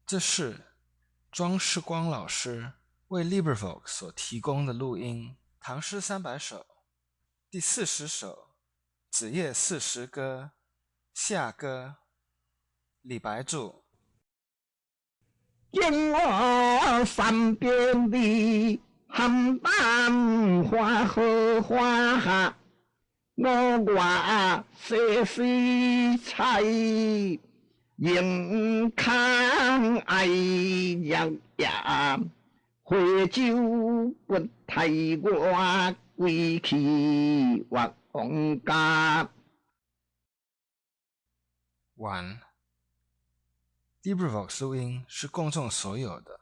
这是庄世光老师为 LibriVox 所提供的录音，《唐诗300首》第40首《子夜四时歌》下歌，李白注。见我三边地，邯郸花荷花下，我挂些水彩，迎看爱呀呀，回酒不太我归去王家。完。LibriVox 录音是公众所有的，